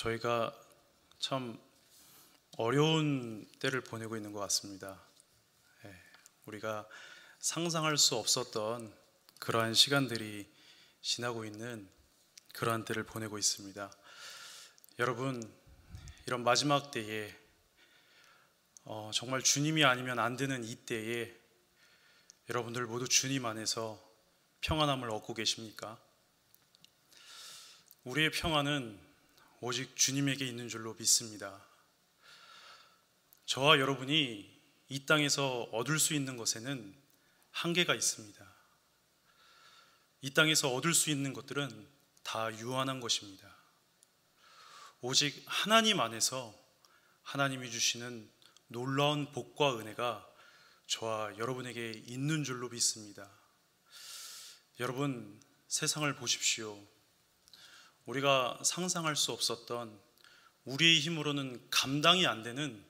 저희가 참 어려운 때를 보내고 있는 것 같습니다. 우리가 상상할 수 없었던 그러한 시간들이 지나고 있는 그러한 때를 보내고 있습니다. 여러분, 이런 마지막 때에 정말 주님이 아니면 안 되는 이 때에 여러분들 모두 주님 안에서 평안함을 얻고 계십니까? 우리의 평안은 오직 주님에게 있는 줄로 믿습니다. 저와 여러분이 이 땅에서 얻을 수 있는 것에는 한계가 있습니다. 이 땅에서 얻을 수 있는 것들은 다 유한한 것입니다. 오직 하나님 안에서 하나님이 주시는 놀라운 복과 은혜가 저와 여러분에게 있는 줄로 믿습니다. 여러분, 세상을 보십시오. 우리가 상상할 수 없었던, 우리의 힘으로는 감당이 안 되는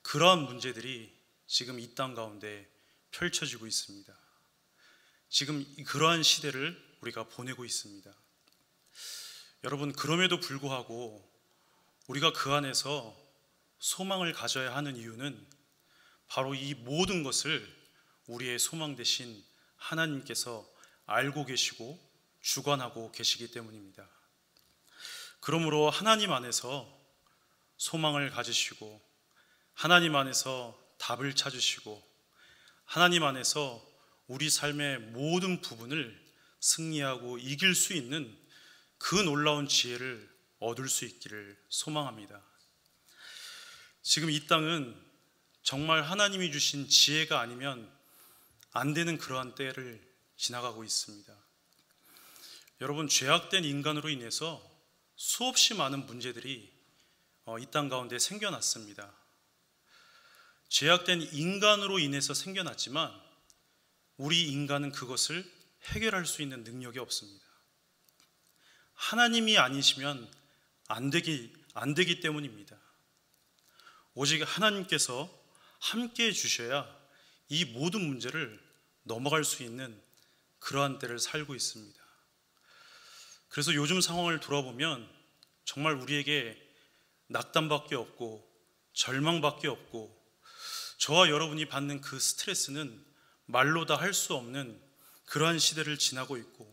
그러한 문제들이 지금 이 땅 가운데 펼쳐지고 있습니다. 지금 그러한 시대를 우리가 보내고 있습니다. 여러분, 그럼에도 불구하고 우리가 그 안에서 소망을 가져야 하는 이유는 바로 이 모든 것을 우리의 소망 되신 하나님께서 알고 계시고 주관하고 계시기 때문입니다. 그러므로 하나님 안에서 소망을 가지시고 하나님 안에서 답을 찾으시고 하나님 안에서 우리 삶의 모든 부분을 승리하고 이길 수 있는 그 놀라운 지혜를 얻을 수 있기를 소망합니다. 지금 이 땅은 정말 하나님이 주신 지혜가 아니면 안 되는 그러한 때를 지나가고 있습니다. 여러분, 죄악된 인간으로 인해서 수없이 많은 문제들이 이 땅 가운데 생겨났습니다. 죄악된 인간으로 인해서 생겨났지만 우리 인간은 그것을 해결할 수 있는 능력이 없습니다. 하나님이 아니시면 안 되기 때문입니다. 오직 하나님께서 함께 해주셔야 이 모든 문제를 넘어갈 수 있는 그러한 때를 살고 있습니다. 그래서 요즘 상황을 돌아보면 정말 우리에게 낙담밖에 없고 절망밖에 없고 저와 여러분이 받는 그 스트레스는 말로 다 할 수 없는 그러한 시대를 지나고 있고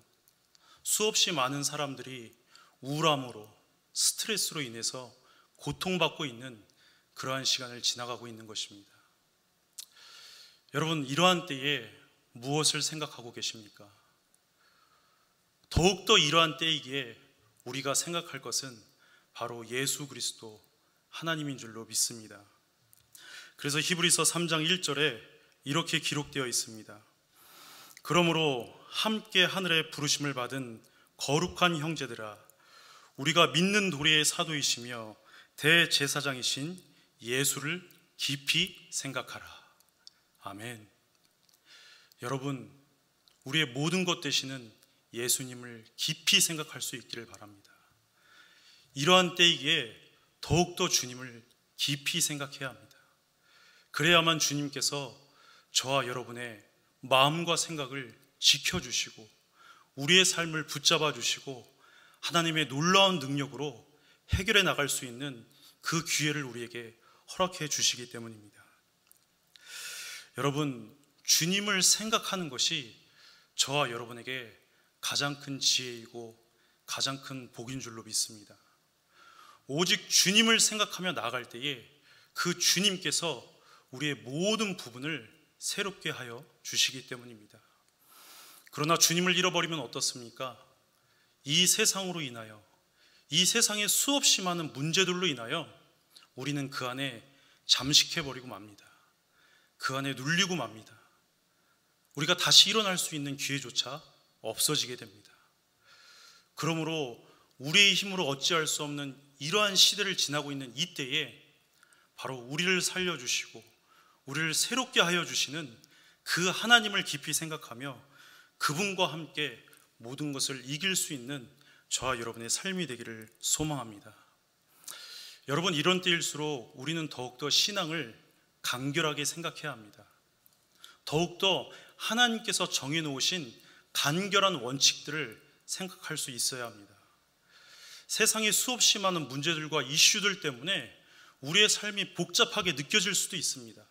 수없이 많은 사람들이 우울함으로 스트레스로 인해서 고통받고 있는 그러한 시간을 지나가고 있는 것입니다. 여러분, 이러한 때에 무엇을 생각하고 계십니까? 더욱더 이러한 때이기에 우리가 생각할 것은 바로 예수 그리스도 하나님인 줄로 믿습니다. 그래서 히브리서 3장 1절에 이렇게 기록되어 있습니다. 그러므로 함께 하늘의 부르심을 받은 거룩한 형제들아, 우리가 믿는 도리의 사도이시며 대제사장이신 예수를 깊이 생각하라. 아멘. 여러분, 우리의 모든 것 되시는 예수님을 깊이 생각할 수 있기를 바랍니다. 이러한 때이기에 더욱더 주님을 깊이 생각해야 합니다. 그래야만 주님께서 저와 여러분의 마음과 생각을 지켜주시고 우리의 삶을 붙잡아 주시고 하나님의 놀라운 능력으로 해결해 나갈 수 있는 그 기회를 우리에게 허락해 주시기 때문입니다. 여러분, 주님을 생각하는 것이 저와 여러분에게 가장 큰 지혜이고 가장 큰 복인 줄로 믿습니다. 오직 주님을 생각하며 나아갈 때에 그 주님께서 우리의 모든 부분을 새롭게 하여 주시기 때문입니다. 그러나 주님을 잃어버리면 어떻습니까? 이 세상으로 인하여, 이 세상의 수없이 많은 문제들로 인하여 우리는 그 안에 잠식해버리고 맙니다. 그 안에 눌리고 맙니다. 우리가 다시 일어날 수 있는 기회조차 없어지게 됩니다. 그러므로 우리의 힘으로 어찌할 수 없는 이러한 시대를 지나고 있는 이 때에 바로 우리를 살려주시고 우리를 새롭게 하여 주시는 그 하나님을 깊이 생각하며 그분과 함께 모든 것을 이길 수 있는 저와 여러분의 삶이 되기를 소망합니다. 여러분, 이런 때일수록 우리는 더욱더 신앙을 간결하게 생각해야 합니다. 더욱더 하나님께서 정해놓으신 간결한 원칙들을 생각할 수 있어야 합니다. 세상의 수없이 많은 문제들과 이슈들 때문에 우리의 삶이 복잡하게 느껴질 수도 있습니다.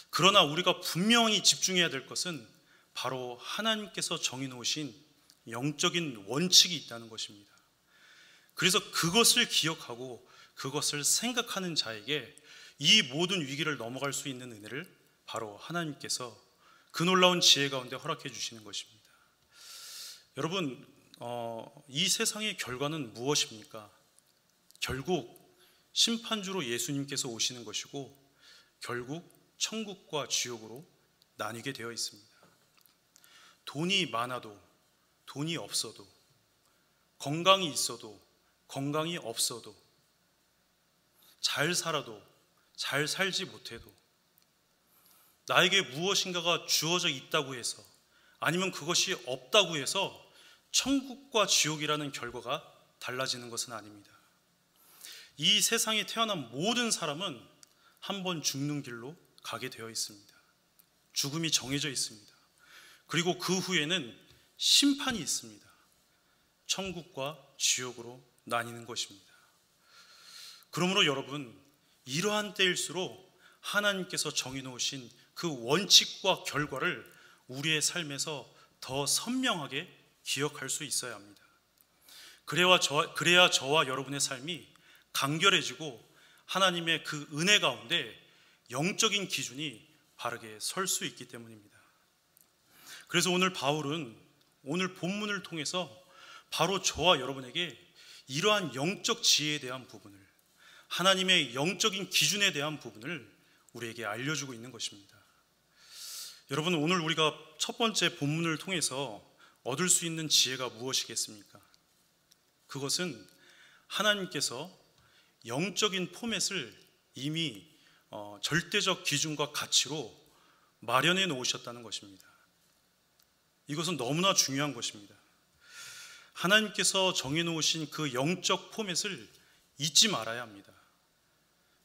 그러나 우리가 분명히 집중해야 될 것은 바로 하나님께서 정해놓으신 영적인 원칙이 있다는 것입니다. 그래서 그것을 기억하고 그것을 생각하는 자에게 이 모든 위기를 넘어갈 수 있는 은혜를 바로 하나님께서 그 놀라운 지혜 가운데 허락해 주시는 것입니다. 여러분, 이 세상의 결과는 무엇입니까? 결국 심판주로 예수님께서 오시는 것이고 결국 천국과 지옥으로 나뉘게 되어 있습니다. 돈이 많아도 돈이 없어도, 건강이 있어도 건강이 없어도, 잘 살아도 잘 살지 못해도, 나에게 무엇인가가 주어져 있다고 해서, 아니면 그것이 없다고 해서 천국과 지옥이라는 결과가 달라지는 것은 아닙니다. 이 세상에 태어난 모든 사람은 한 번 죽는 길로 가게 되어 있습니다. 죽음이 정해져 있습니다. 그리고 그 후에는 심판이 있습니다. 천국과 지옥으로 나뉘는 것입니다. 그러므로 여러분, 이러한 때일수록 하나님께서 정해놓으신 그 원칙과 결과를 우리의 삶에서 더 선명하게 기억할 수 있어야 합니다. 그래야 저와 여러분의 삶이 간결해지고 하나님의 그 은혜 가운데 영적인 기준이 바르게 설 수 있기 때문입니다. 그래서 오늘 바울은 오늘 본문을 통해서 바로 저와 여러분에게 이러한 영적 지혜에 대한 부분을, 하나님의 영적인 기준에 대한 부분을 우리에게 알려주고 있는 것입니다. 여러분, 오늘 우리가 첫 번째 본문을 통해서 얻을 수 있는 지혜가 무엇이겠습니까? 그것은 하나님께서 영적인 포맷을 이미 절대적 기준과 가치로 마련해 놓으셨다는 것입니다. 이것은 너무나 중요한 것입니다. 하나님께서 정해놓으신 그 영적 포맷을 잊지 말아야 합니다.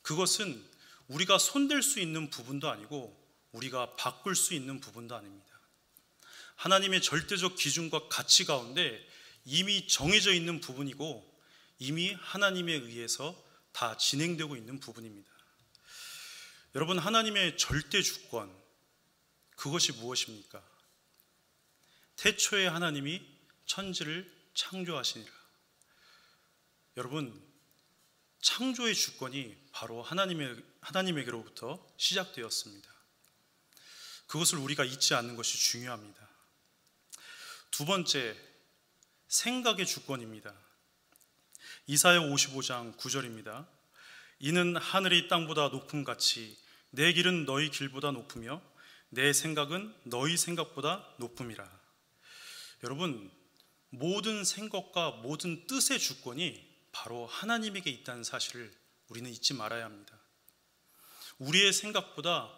그것은 우리가 손댈 수 있는 부분도 아니고 우리가 바꿀 수 있는 부분도 아닙니다. 하나님의 절대적 기준과 가치 가운데 이미 정해져 있는 부분이고 이미 하나님에 의해서 다 진행되고 있는 부분입니다. 여러분, 하나님의 절대 주권, 그것이 무엇입니까? 태초에 하나님이 천지를 창조하시니라. 여러분, 창조의 주권이 바로 하나님에게로부터 시작되었습니다. 그것을 우리가 잊지 않는 것이 중요합니다. 두 번째, 생각의 주권입니다. 이사야 55장 9절입니다. 이는 하늘이 땅보다 높음 같이 내 길은 너희 길보다 높으며 내 생각은 너희 생각보다 높음이라. 여러분, 모든 생각과 모든 뜻의 주권이 바로 하나님에게 있다는 사실을 우리는 잊지 말아야 합니다. 우리의 생각보다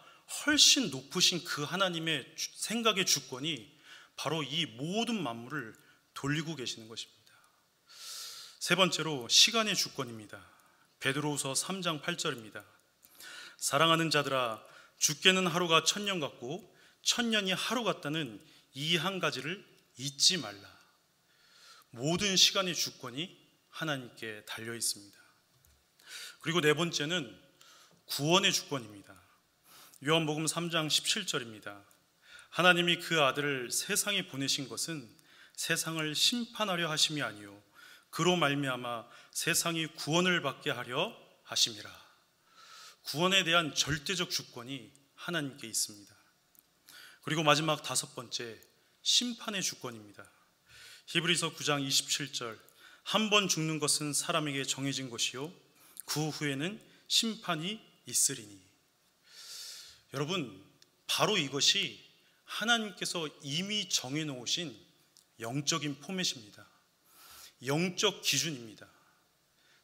훨씬 높으신 그 하나님의 생각의 주권이 바로 이 모든 만물을 돌리고 계시는 것입니다. 세 번째로, 시간의 주권입니다. 베드로후서 3장 8절입니다. 사랑하는 자들아, 주께는 하루가 1000년 같고 1000년이 하루 같다는 이 한 가지를 잊지 말라. 모든 시간의 주권이 하나님께 달려 있습니다. 그리고 네 번째는 구원의 주권입니다. 요한복음 3장 17절입니다. 하나님이 그 아들을 세상에 보내신 것은 세상을 심판하려 하심이 아니요 그로 말미암아 세상이 구원을 받게 하려 하심이라. 구원에 대한 절대적 주권이 하나님께 있습니다. 그리고 마지막 다섯 번째, 심판의 주권입니다. 히브리서 9장 27절, 한 번 죽는 것은 사람에게 정해진 것이요 그 후에는 심판이 있으리니. 여러분, 바로 이것이 하나님께서 이미 정해놓으신 영적인 포맷입니다. 영적 기준입니다.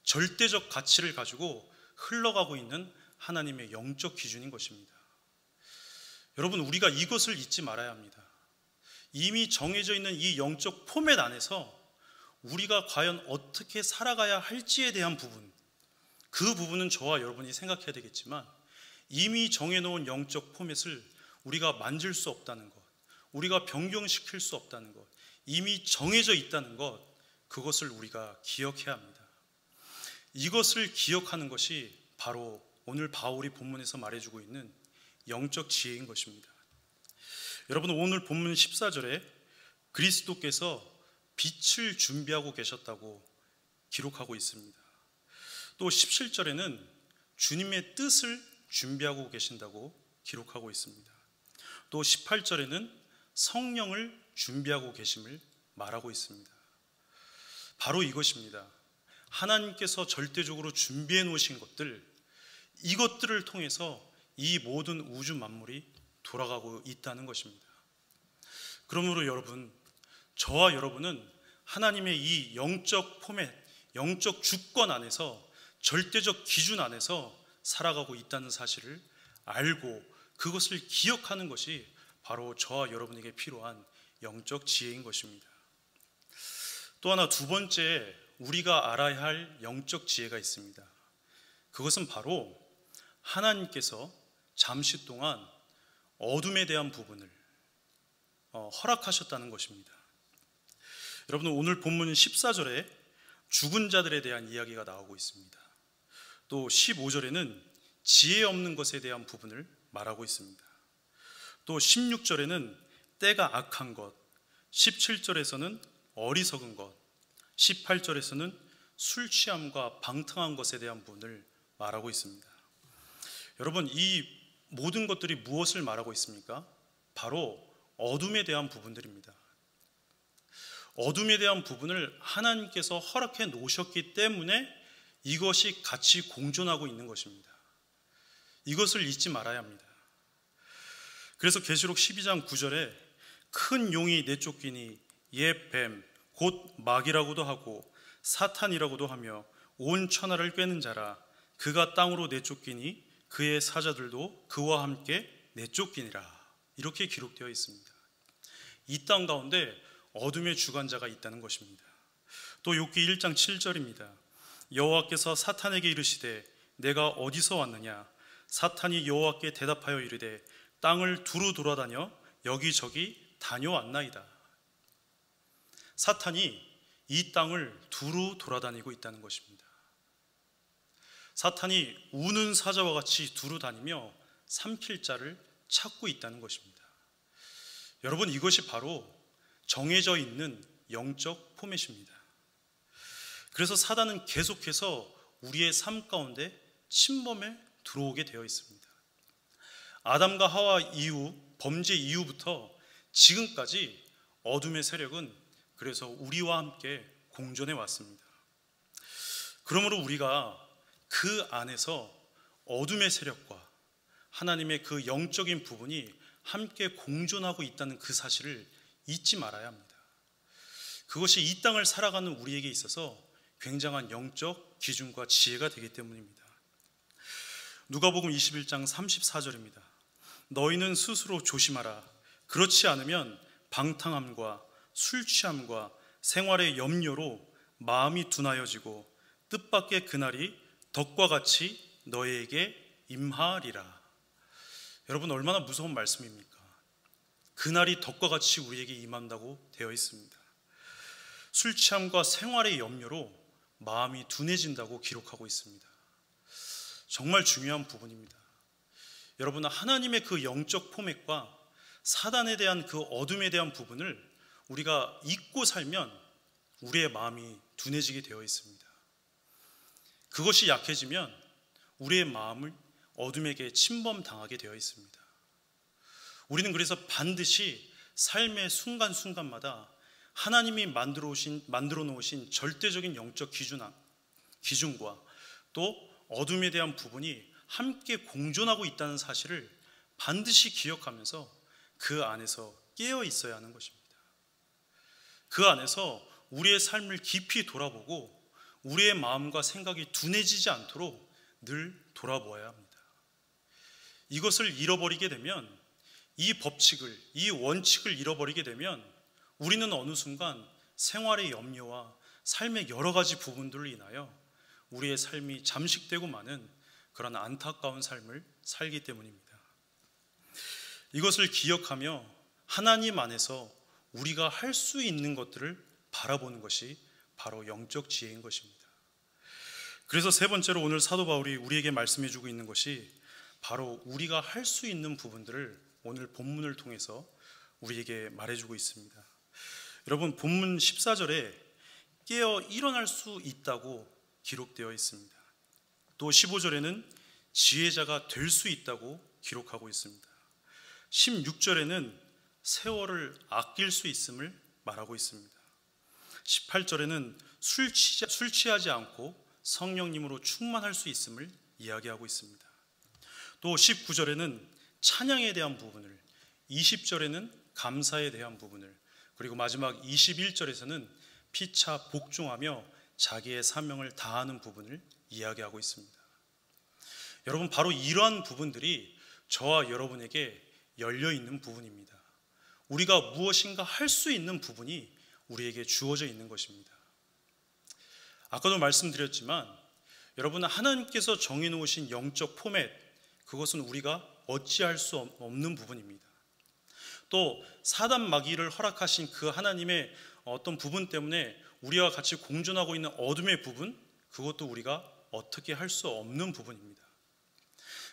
절대적 가치를 가지고 흘러가고 있는 하나님의 영적 기준인 것입니다. 여러분, 우리가 이것을 잊지 말아야 합니다. 이미 정해져 있는 이 영적 포맷 안에서 우리가 과연 어떻게 살아가야 할지에 대한 부분, 그 부분은 저와 여러분이 생각해야 되겠지만 이미 정해놓은 영적 포맷을 우리가 만질 수 없다는 것, 우리가 변경시킬 수 없다는 것, 이미 정해져 있다는 것, 그것을 우리가 기억해야 합니다. 이것을 기억하는 것이 바로 오늘 바울이 본문에서 말해주고 있는 영적 지혜인 것입니다. 여러분, 오늘 본문 14절에 그리스도께서 빛을 준비하고 계셨다고 기록하고 있습니다. 또 17절에는 주님의 뜻을 준비하고 계신다고 기록하고 있습니다. 또 18절에는 성령을 준비하고 계심을 말하고 있습니다. 바로 이것입니다. 하나님께서 절대적으로 준비해 놓으신 것들, 이것들을 통해서 이 모든 우주 만물이 돌아가고 있다는 것입니다. 그러므로 여러분, 저와 여러분은 하나님의 이 영적 포맷, 영적 주권 안에서, 절대적 기준 안에서 살아가고 있다는 사실을 알고 그것을 기억하는 것이 바로 저와 여러분에게 필요한 영적 지혜인 것입니다. 또 하나, 두 번째 우리가 알아야 할 영적 지혜가 있습니다. 그것은 바로 하나님께서 잠시 동안 어둠에 대한 부분을 허락하셨다는 것입니다. 여러분, 오늘 본문 14절에 죽은 자들에 대한 이야기가 나오고 있습니다. 또 15절에는 지혜 없는 것에 대한 부분을 말하고 있습니다. 또 16절에는 때가 악한 것, 17절에서는 어리석은 것, 18절에서는 술 취함과 방탕한 것에 대한 부분을 말하고 있습니다. 여러분, 이 모든 것들이 무엇을 말하고 있습니까? 바로 어둠에 대한 부분들입니다. 어둠에 대한 부분을 하나님께서 허락해 놓으셨기 때문에 이것이 같이 공존하고 있는 것입니다. 이것을 잊지 말아야 합니다. 그래서 계시록 12장 9절에 큰 용이 내쫓기니 옛 뱀, 곧 마귀라고도 하고 사탄이라고도 하며 온 천하를 꿰는 자라. 그가 땅으로 내쫓기니 그의 사자들도 그와 함께 내쫓기니라. 이렇게 기록되어 있습니다. 이 땅 가운데 어둠의 주관자가 있다는 것입니다. 또 욥기 1장 7절입니다. 여호와께서 사탄에게 이르시되 내가 어디서 왔느냐? 사탄이 여호와께 대답하여 이르되 땅을 두루 돌아다녀 여기저기 다녀왔나이다. 사탄이 이 땅을 두루 돌아다니고 있다는 것입니다. 사탄이 우는 사자와 같이 두루 다니며 삼킬 자를 찾고 있다는 것입니다. 여러분, 이것이 바로 정해져 있는 영적 포맷입니다. 그래서 사단은 계속해서 우리의 삶 가운데 침범에 들어오게 되어 있습니다. 아담과 하와 이후, 범죄 이후부터 지금까지 어둠의 세력은 그래서 우리와 함께 공존해 왔습니다. 그러므로 우리가 그 안에서 어둠의 세력과 하나님의 그 영적인 부분이 함께 공존하고 있다는 그 사실을 잊지 말아야 합니다. 그것이 이 땅을 살아가는 우리에게 있어서 굉장한 영적 기준과 지혜가 되기 때문입니다. 누가복음 21장 34절입니다. 너희는 스스로 조심하라. 그렇지 않으면 방탕함과 술 취함과 생활의 염려로 마음이 둔하여지고 뜻밖의 그날이 덕과 같이 너희에게 임하리라. 여러분, 얼마나 무서운 말씀입니까? 그날이 덕과 같이 우리에게 임한다고 되어 있습니다. 술 취함과 생활의 염려로 마음이 둔해진다고 기록하고 있습니다. 정말 중요한 부분입니다. 여러분, 하나님의 그 영적 포맷과 사단에 대한 그 어둠에 대한 부분을 우리가 잊고 살면 우리의 마음이 둔해지게 되어 있습니다. 그것이 약해지면 우리의 마음을 어둠에게 침범당하게 되어 있습니다. 우리는 그래서 반드시 삶의 순간순간마다 하나님이 만들어 놓으신 절대적인 영적 기준과 또 어둠에 대한 부분이 함께 공존하고 있다는 사실을 반드시 기억하면서 그 안에서 깨어 있어야 하는 것입니다. 그 안에서 우리의 삶을 깊이 돌아보고 우리의 마음과 생각이 둔해지지 않도록 늘 돌아보아야 합니다. 이것을 잃어버리게 되면, 이 법칙을, 이 원칙을 잃어버리게 되면 우리는 어느 순간 생활의 염려와 삶의 여러 가지 부분들로 인하여 우리의 삶이 잠식되고 마는 그런 안타까운 삶을 살기 때문입니다. 이것을 기억하며 하나님 안에서 우리가 할 수 있는 것들을 바라보는 것이 바로 영적 지혜인 것입니다. 그래서 세 번째로 오늘 사도 바울이 우리에게 말씀해 주고 있는 것이 바로 우리가 할 수 있는 부분들을 오늘 본문을 통해서 우리에게 말해주고 있습니다. 여러분, 본문 14절에 깨어 일어날 수 있다고 기록되어 있습니다. 또 15절에는 지혜자가 될 수 있다고 기록하고 있습니다. 16절에는 세월을 아낄 수 있음을 말하고 있습니다. 18절에는 술 취하지 않고 성령님으로 충만할 수 있음을 이야기하고 있습니다. 또 19절에는 찬양에 대한 부분을, 20절에는 감사에 대한 부분을, 그리고 마지막 21절에서는 피차 복종하며 자기의 사명을 다하는 부분을 이야기하고 있습니다. 여러분, 바로 이러한 부분들이 저와 여러분에게 열려 있는 부분입니다. 우리가 무엇인가 할 수 있는 부분이 우리에게 주어져 있는 것입니다. 아까도 말씀드렸지만 여러분, 하나님께서 정해놓으신 영적 포맷, 그것은 우리가 어찌할 수 없는 부분입니다. 또 사단 마귀를 허락하신 그 하나님의 어떤 부분 때문에 우리와 같이 공존하고 있는 어둠의 부분, 그것도 우리가 어떻게 할 수 없는 부분입니다.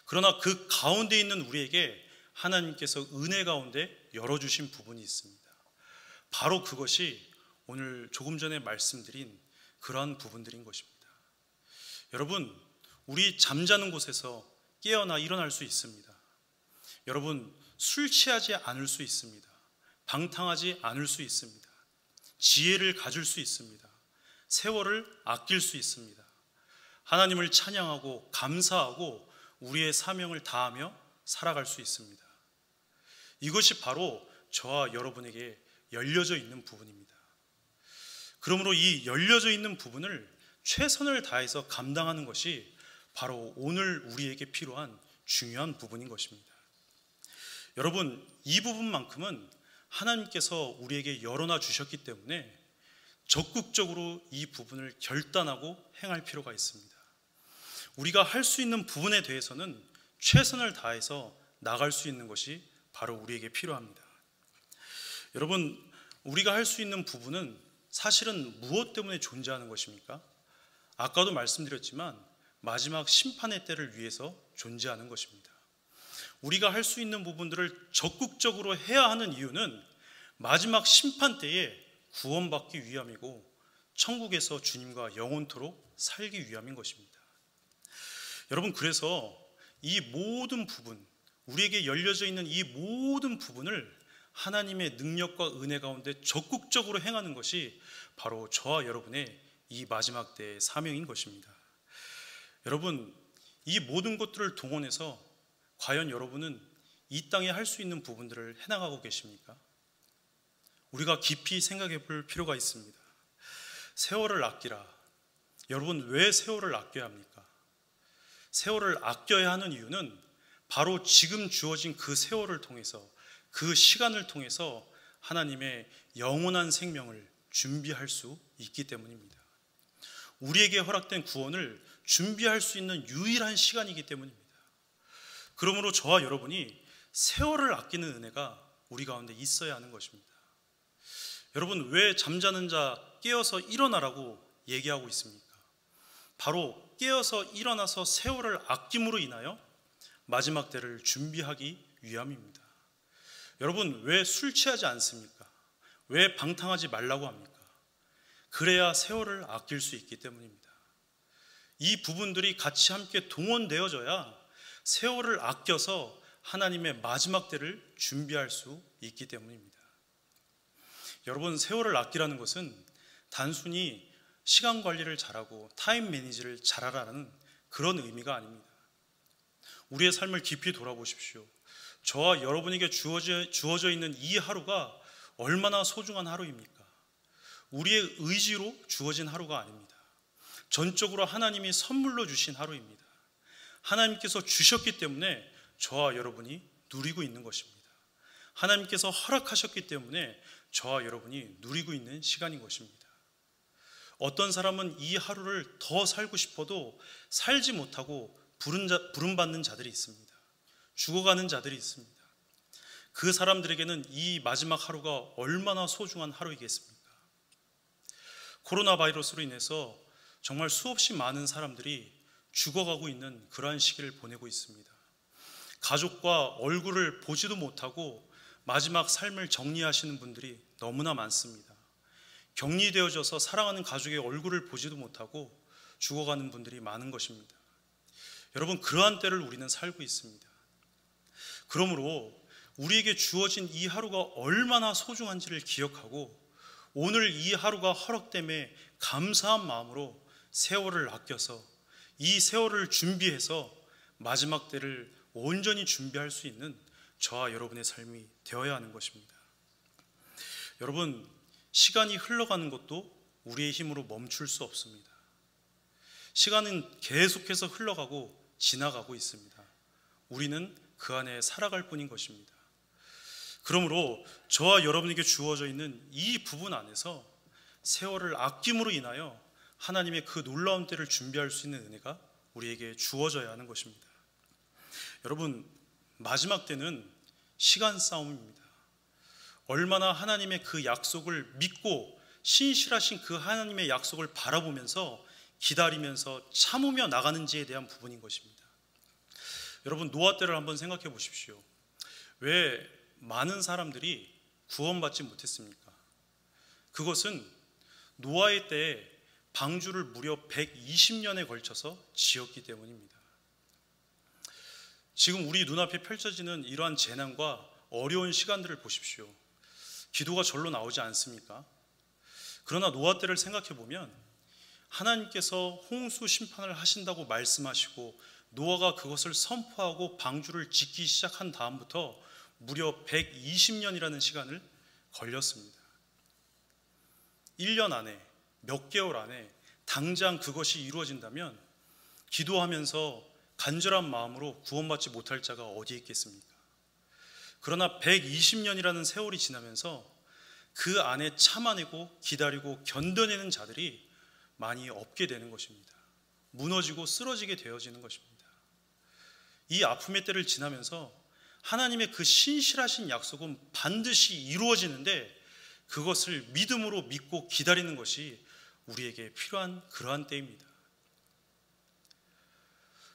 그러나 그 가운데 있는 우리에게 하나님께서 은혜 가운데 열어주신 부분이 있습니다. 바로 그것이 오늘 조금 전에 말씀드린 그러한 부분들인 것입니다. 여러분, 우리 잠자는 곳에서 깨어나 일어날 수 있습니다. 여러분, 술 취하지 않을 수 있습니다. 방탕하지 않을 수 있습니다. 지혜를 가질 수 있습니다. 세월을 아낄 수 있습니다. 하나님을 찬양하고 감사하고 우리의 사명을 다하며 살아갈 수 있습니다. 이것이 바로 저와 여러분에게 열려져 있는 부분입니다. 그러므로 이 열려져 있는 부분을 최선을 다해서 감당하는 것이 바로 오늘 우리에게 필요한 중요한 부분인 것입니다. 여러분, 이 부분만큼은 하나님께서 우리에게 열어놔 주셨기 때문에 적극적으로 이 부분을 결단하고 행할 필요가 있습니다. 우리가 할 수 있는 부분에 대해서는 최선을 다해서 나갈 수 있는 것이 바로 우리에게 필요합니다. 여러분, 우리가 할 수 있는 부분은 사실은 무엇 때문에 존재하는 것입니까? 아까도 말씀드렸지만 마지막 심판의 때를 위해서 존재하는 것입니다. 우리가 할 수 있는 부분들을 적극적으로 해야 하는 이유는 마지막 심판 때에 구원받기 위함이고 천국에서 주님과 영원토록 살기 위함인 것입니다. 여러분, 그래서 이 모든 부분, 우리에게 열려져 있는 이 모든 부분을 하나님의 능력과 은혜 가운데 적극적으로 행하는 것이 바로 저와 여러분의 이 마지막 때의 사명인 것입니다. 여러분, 이 모든 것들을 동원해서 과연 여러분은 이 땅에 할 수 있는 부분들을 해나가고 계십니까? 우리가 깊이 생각해 볼 필요가 있습니다. 세월을 아끼라. 여러분, 왜 세월을 아껴야 합니까? 세월을 아껴야 하는 이유는 바로 지금 주어진 그 세월을 통해서, 그 시간을 통해서 하나님의 영원한 생명을 준비할 수 있기 때문입니다. 우리에게 허락된 구원을 준비할 수 있는 유일한 시간이기 때문입니다. 그러므로 저와 여러분이 세월을 아끼는 은혜가 우리 가운데 있어야 하는 것입니다. 여러분, 왜 잠자는 자 깨어서 일어나라고 얘기하고 있습니까? 바로 깨어서 일어나서 세월을 아낌으로 인하여 마지막 때를 준비하기 위함입니다. 여러분, 왜 술 취하지 않습니까? 왜 방탕하지 말라고 합니까? 그래야 세월을 아낄 수 있기 때문입니다. 이 부분들이 같이 함께 동원되어져야 세월을 아껴서 하나님의 마지막 때를 준비할 수 있기 때문입니다. 여러분, 세월을 아끼라는 것은 단순히 시간 관리를 잘하고 타임 매니지를 잘하라는 그런 의미가 아닙니다. 우리의 삶을 깊이 돌아보십시오. 저와 여러분에게 주어져 있는 이 하루가 얼마나 소중한 하루입니까? 우리의 의지로 주어진 하루가 아닙니다. 전적으로 하나님이 선물로 주신 하루입니다. 하나님께서 주셨기 때문에 저와 여러분이 누리고 있는 것입니다. 하나님께서 허락하셨기 때문에 저와 여러분이 누리고 있는 시간인 것입니다. 어떤 사람은 이 하루를 더 살고 싶어도 살지 못하고 부름받는 자들이 있습니다. 죽어가는 자들이 있습니다. 그 사람들에게는 이 마지막 하루가 얼마나 소중한 하루이겠습니까? 코로나 바이러스로 인해서 정말 수없이 많은 사람들이 죽어가고 있는 그러한 시기를 보내고 있습니다. 가족과 얼굴을 보지도 못하고 마지막 삶을 정리하시는 분들이 너무나 많습니다. 격리되어져서 사랑하는 가족의 얼굴을 보지도 못하고 죽어가는 분들이 많은 것입니다. 여러분, 그러한 때를 우리는 살고 있습니다. 그러므로 우리에게 주어진 이 하루가 얼마나 소중한지를 기억하고 오늘 이 하루가 허락됨에 감사한 마음으로 세월을 아껴서 이 세월을 준비해서 마지막 때를 온전히 준비할 수 있는 저와 여러분의 삶이 되어야 하는 것입니다. 여러분, 시간이 흘러가는 것도 우리의 힘으로 멈출 수 없습니다. 시간은 계속해서 흘러가고 지나가고 있습니다. 우리는 그 안에 살아갈 뿐인 것입니다. 그러므로 저와 여러분에게 주어져 있는 이 부분 안에서 세월을 아낌으로 인하여 하나님의 그 놀라운 때를 준비할 수 있는 은혜가 우리에게 주어져야 하는 것입니다. 여러분, 마지막 때는 시간 싸움입니다. 얼마나 하나님의 그 약속을 믿고 신실하신 그 하나님의 약속을 바라보면서 기다리면서 참으며 나가는지에 대한 부분인 것입니다. 여러분, 노아 때를 한번 생각해 보십시오. 왜 많은 사람들이 구원받지 못했습니까? 그것은 노아의 때에 방주를 무려 120년에 걸쳐서 지었기 때문입니다. 지금 우리 눈앞에 펼쳐지는 이러한 재난과 어려운 시간들을 보십시오. 기도가 절로 나오지 않습니까? 그러나 노아 때를 생각해 보면 하나님께서 홍수 심판을 하신다고 말씀하시고 노아가 그것을 선포하고 방주를 짓기 시작한 다음부터 무려 120년이라는 시간을 걸렸습니다. 1년 안에, 몇 개월 안에 당장 그것이 이루어진다면 기도하면서 간절한 마음으로 구원받지 못할 자가 어디에 있겠습니까? 그러나 120년이라는 세월이 지나면서 그 안에 참아내고 기다리고 견뎌내는 자들이 많이 없게 되는 것입니다. 무너지고 쓰러지게 되어지는 것입니다. 이 아픔의 때를 지나면서 하나님의 그 신실하신 약속은 반드시 이루어지는데 그것을 믿음으로 믿고 기다리는 것이 우리에게 필요한 그러한 때입니다.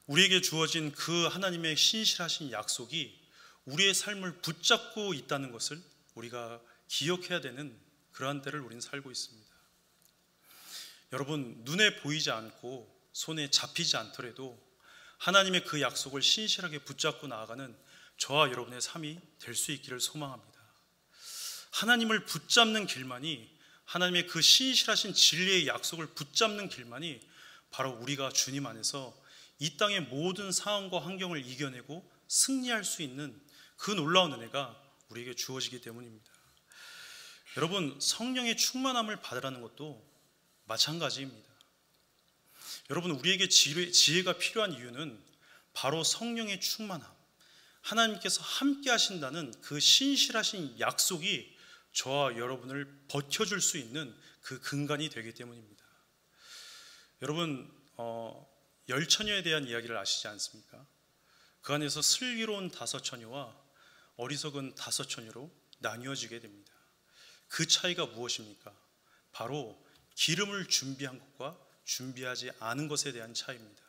우리에게 주어진 그 하나님의 신실하신 약속이 우리의 삶을 붙잡고 있다는 것을 우리가 기억해야 되는 그러한 때를 우리는 살고 있습니다. 여러분, 눈에 보이지 않고 손에 잡히지 않더라도 하나님의 그 약속을 신실하게 붙잡고 나아가는 저와 여러분의 삶이 될 수 있기를 소망합니다. 하나님을 붙잡는 길만이, 하나님의 그 신실하신 진리의 약속을 붙잡는 길만이 바로 우리가 주님 안에서 이 땅의 모든 상황과 환경을 이겨내고 승리할 수 있는 그 놀라운 은혜가 우리에게 주어지기 때문입니다. 여러분, 성령의 충만함을 받으라는 것도 마찬가지입니다. 여러분, 우리에게 지혜가 필요한 이유는 바로 성령의 충만함, 하나님께서 함께 하신다는 그 신실하신 약속이 저와 여러분을 버텨줄 수 있는 그 근간이 되기 때문입니다. 여러분, 열처녀에 대한 이야기를 아시지 않습니까? 그 안에서 슬기로운 5처녀와 어리석은 5처녀로 나뉘어지게 됩니다. 그 차이가 무엇입니까? 바로 기름을 준비한 것과 준비하지 않은 것에 대한 차이입니다.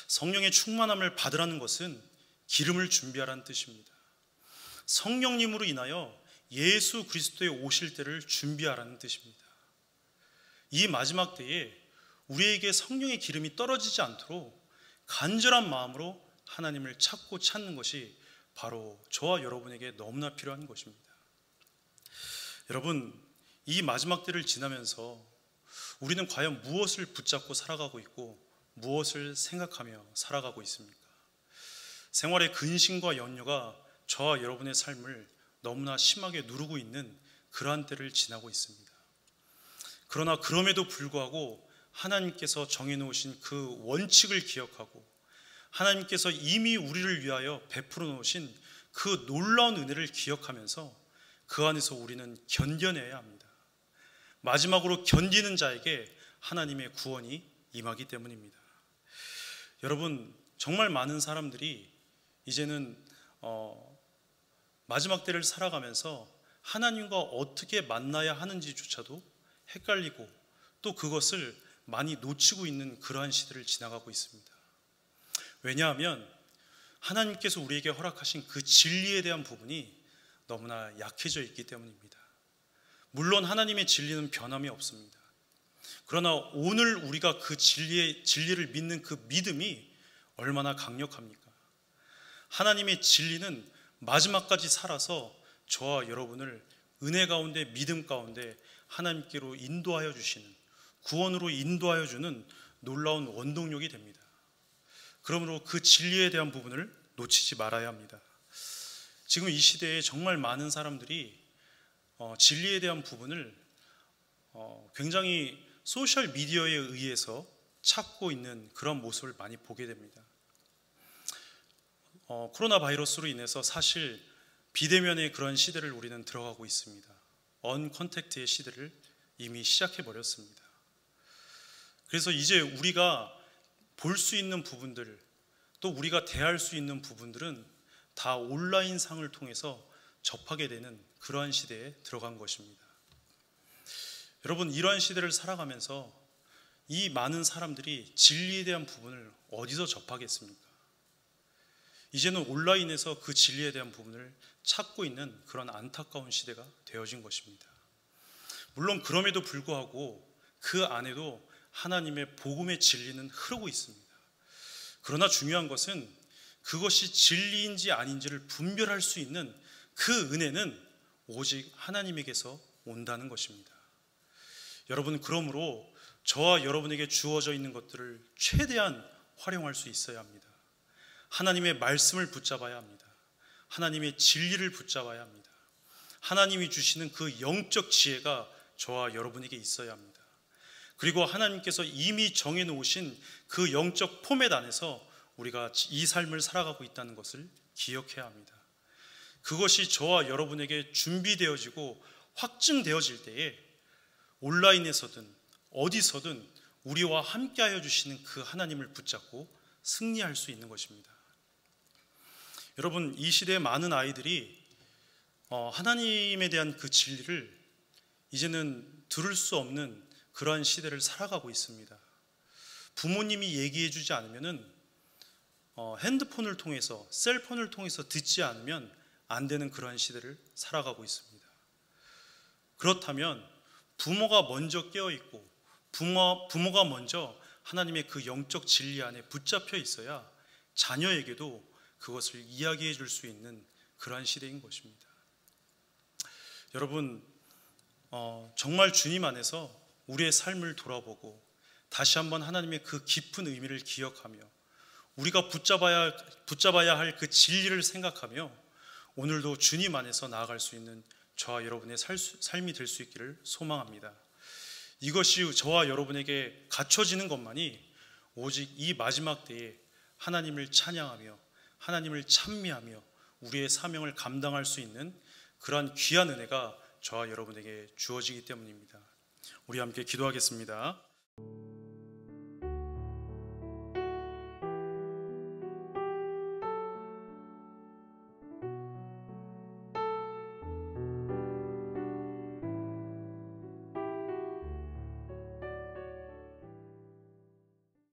성령의 충만함을 받으라는 것은 기름을 준비하라는 뜻입니다. 성령님으로 인하여 예수 그리스도의 오실 때를 준비하라는 뜻입니다. 이 마지막 때에 우리에게 성령의 기름이 떨어지지 않도록 간절한 마음으로 하나님을 찾고 찾는 것이 바로 저와 여러분에게 너무나 필요한 것입니다. 여러분, 이 마지막 때를 지나면서 우리는 과연 무엇을 붙잡고 살아가고 있고 무엇을 생각하며 살아가고 있습니까? 생활의 근심과 염려가 저와 여러분의 삶을 너무나 심하게 누르고 있는 그러한 때를 지나고 있습니다. 그러나 그럼에도 불구하고 하나님께서 정해놓으신 그 원칙을 기억하고 하나님께서 이미 우리를 위하여 베풀어 놓으신 그 놀라운 은혜를 기억하면서 그 안에서 우리는 견뎌내야 합니다. 마지막으로 견디는 자에게 하나님의 구원이 임하기 때문입니다. 여러분, 정말 많은 사람들이 이제는 마지막 때를 살아가면서 하나님과 어떻게 만나야 하는지조차도 헷갈리고 또 그것을 많이 놓치고 있는 그러한 시대를 지나가고 있습니다. 왜냐하면 하나님께서 우리에게 허락하신 그 진리에 대한 부분이 너무나 약해져 있기 때문입니다. 물론 하나님의 진리는 변함이 없습니다. 그러나 오늘 우리가 그 진리를 믿는 그 믿음이 얼마나 강력합니까? 하나님의 진리는 마지막까지 살아서 저와 여러분을 은혜 가운데, 믿음 가운데 하나님께로 인도하여 주시는, 구원으로 인도하여 주는 놀라운 원동력이 됩니다. 그러므로 그 진리에 대한 부분을 놓치지 말아야 합니다. 지금 이 시대에 정말 많은 사람들이 진리에 대한 부분을 굉장히 소셜 미디어에 의해서 찾고 있는 그런 모습을 많이 보게 됩니다. 코로나 바이러스로 인해서 사실 비대면의 그런 시대를 우리는 들어가고 있습니다. 언컨택트의 시대를 이미 시작해 버렸습니다. 그래서 이제 우리가 볼 수 있는 부분들, 또 우리가 대할 수 있는 부분들은 다 온라인상을 통해서 접하게 되는 그러한 시대에 들어간 것입니다. 여러분, 이러한 시대를 살아가면서 이 많은 사람들이 진리에 대한 부분을 어디서 접하겠습니까? 이제는 온라인에서 그 진리에 대한 부분을 찾고 있는 그런 안타까운 시대가 되어진 것입니다. 물론 그럼에도 불구하고 그 안에도 하나님의 복음의 진리는 흐르고 있습니다. 그러나 중요한 것은 그것이 진리인지 아닌지를 분별할 수 있는 그 은혜는 오직 하나님에게서 온다는 것입니다. 여러분, 그러므로 저와 여러분에게 주어져 있는 것들을 최대한 활용할 수 있어야 합니다. 하나님의 말씀을 붙잡아야 합니다. 하나님의 진리를 붙잡아야 합니다. 하나님이 주시는 그 영적 지혜가 저와 여러분에게 있어야 합니다. 그리고 하나님께서 이미 정해놓으신 그 영적 포맷 안에서 우리가 이 삶을 살아가고 있다는 것을 기억해야 합니다. 그것이 저와 여러분에게 준비되어지고 확증되어질 때에 온라인에서든 어디서든 우리와 함께하여 주시는 그 하나님을 붙잡고 승리할 수 있는 것입니다. 여러분, 이 시대의 많은 아이들이 하나님에 대한 그 진리를 이제는 들을 수 없는 그러한 시대를 살아가고 있습니다. 부모님이 얘기해 주지 않으면은 핸드폰을 통해서, 셀폰을 통해서 듣지 않으면 안 되는 그러한 시대를 살아가고 있습니다. 그렇다면 부모가 먼저 깨어 있고 부모가 먼저 하나님의 그 영적 진리 안에 붙잡혀 있어야 자녀에게도 그것을 이야기해 줄 수 있는 그러한 시대인 것입니다. 여러분, 정말 주님 안에서 우리의 삶을 돌아보고 다시 한번 하나님의 그 깊은 의미를 기억하며 우리가 붙잡아야 할 그 진리를 생각하며 오늘도 주님 안에서 나아갈 수 있는 저와 여러분의 삶이 될 수 있기를 소망합니다. 이것이 저와 여러분에게 갖춰지는 것만이 오직 이 마지막 때에 하나님을 찬양하며 하나님을 찬미하며 우리의 사명을 감당할 수 있는 그러한 귀한 은혜가 저와 여러분에게 주어지기 때문입니다. 우리 함께 기도하겠습니다.